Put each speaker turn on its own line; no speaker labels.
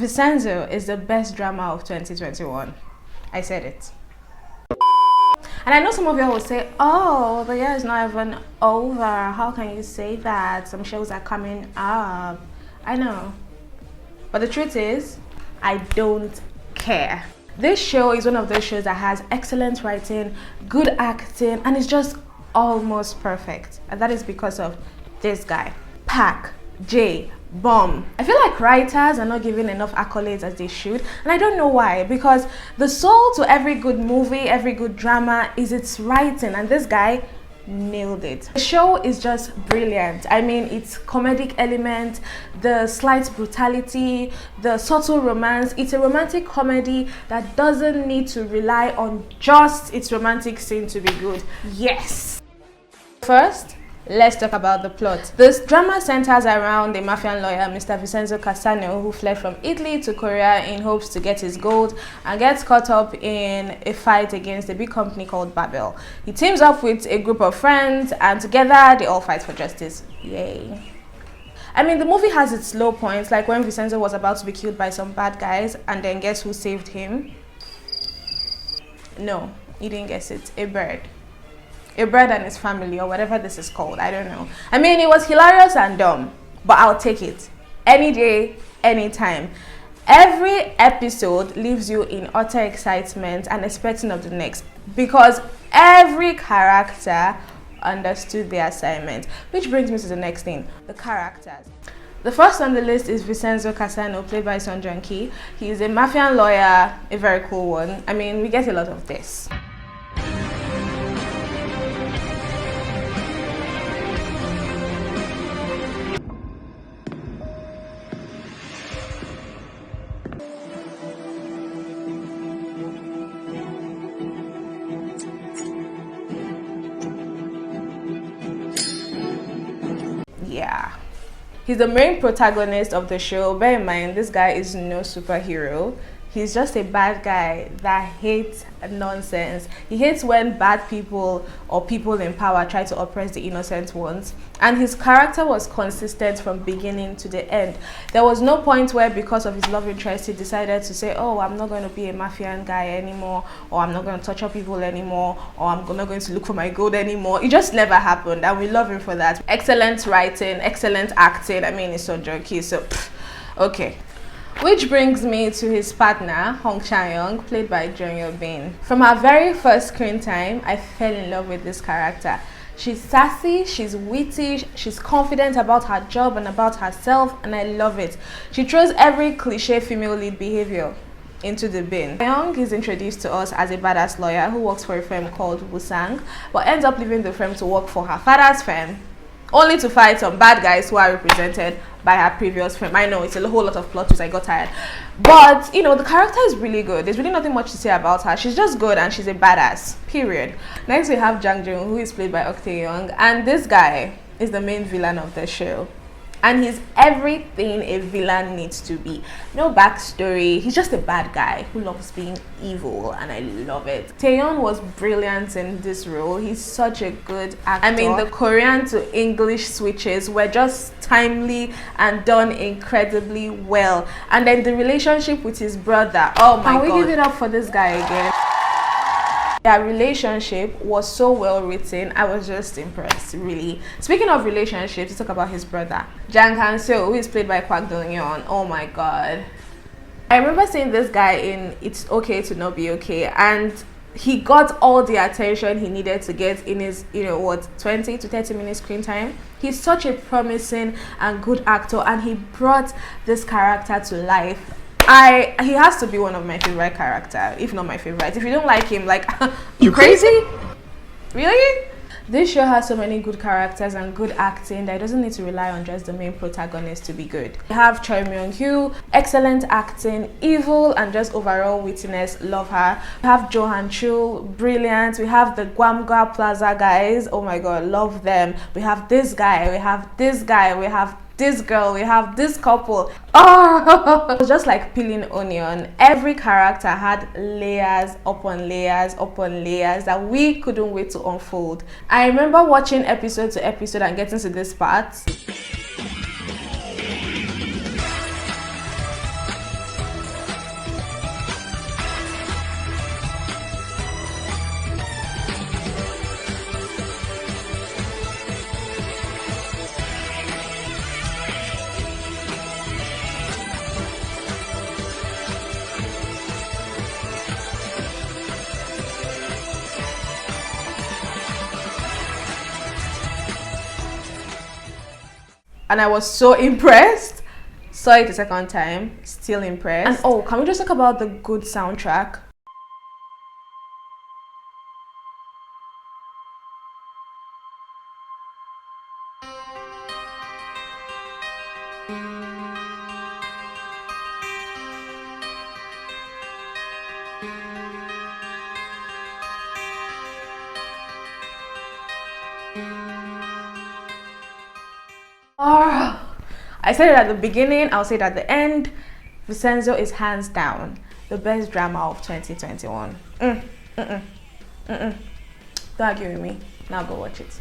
Vincenzo is the best drama of 2021. I said it. And I know some of you will say, oh, the year is not even over. How can you say that? Some shows are coming up. I know. But the truth is, I don't care. This show is one of those shows that has excellent writing, good acting, and it's just almost perfect. And that is because of this guy, Pac, J, Bomb. I feel like writers are not given enough accolades as they should, and I don't know why, because the soul to every good movie, every good drama is its writing, and this guy nailed it. The show is just brilliant. I mean, its comedic element, the slight brutality, the subtle romance. It's a romantic comedy that doesn't need to rely on just its romantic scene to be good. Yes. First, let's talk about the plot. This drama centers around a mafian lawyer, Mr. Vincenzo Cassano, who fled from Italy to Korea in hopes to get his gold and gets caught up in a fight against a big company called Babel. He teams up with a group of friends and together they all fight for justice. Yay. I mean, the movie has its low points, like when Vincenzo was about to be killed by some bad guys and then guess who saved him? No, you didn't guess it. A bird. A bird and his family, or whatever this is called. I don't know. I mean, it was hilarious and dumb, but I'll take it. Any day, anytime. Every episode leaves you in utter excitement and expecting of the next, because every character understood the assignment. Which brings me to the next thing, the characters. The first on the list is Vincenzo Cassano, played by Zhang Jin. He is a mafian lawyer, a very cool one. I mean, we get a lot of this. Yeah, he's the main protagonist of the show. Bear in mind, this guy is no superhero. He's just a bad guy that hates nonsense. He hates when bad people or people in power try to oppress the innocent ones. And his character was consistent from beginning to the end. There was no point where, because of his love interest, he decided to say, oh, I'm not going to be a mafian guy anymore, or I'm not going to torture people anymore, or I'm not going to look for my gold anymore. It just never happened, and we love him for that. Excellent writing, excellent acting. I mean, it's so jerky, so okay. Which brings me to his partner, Hong Chang-young, played by Jung Bin. From her very first screen time, I fell in love with this character. She's sassy, she's witty, she's confident about her job and about herself, and I love it. She throws every cliche female lead behavior into the bin. Young is introduced to us as a badass lawyer who works for a firm called Wusang, but ends up leaving the firm to work for her father's firm, only to fight some bad guys who are represented by her previous firm. I know it's a whole lot of plot twists, I got tired. But, you know, the character is really good. There's really nothing much to say about her. She's just good and she's a badass, period. Next we have Zhang Jin, who is played by Young, and this guy is the main villain of the show. And he's everything a villain needs to be. No backstory. He's just a bad guy who loves being evil, and I love it. Taeyeon was brilliant in this role. He's such a good actor. I mean, the Korean to English switches were just timely and done incredibly well. And then the relationship with his brother. Oh my God. Can we give it up for this guy again? Their relationship was so well written. I was just impressed, really. Speaking of relationships, let's talk about his brother, Jang Han-seo, who is played by Kwak Dong-yeon. Oh my God. I remember seeing this guy in It's Okay to Not Be Okay, and he got all the attention he needed to get in his, 20 to 30 minute screen time. He's such a promising and good actor, and he brought this character to life. He has to be one of my favorite characters, if not my favorite. If you don't like him, like, you crazy? Really? This show has so many good characters and good acting that it doesn't need to rely on just the main protagonist to be good. We have Choi Myung-hyo, excellent acting, evil and just overall wittiness, love her. We have Jo Han-chul, brilliant. We have the Gwamgwa Plaza guys, oh my God, love them. We have this guy, we have this guy, we have this girl, we have this couple. Oh, it was just like peeling onion. Every character had layers upon layers upon layers that we couldn't wait to unfold. I remember watching episode to episode and getting to this part. and I was so impressed. Saw it the second time, still impressed. And oh, can we just talk about the good soundtrack? Oh, I said it at the beginning, I'll say it at the end. Vincenzo is hands down the best drama of 2021. Don't argue with me. Now go watch it.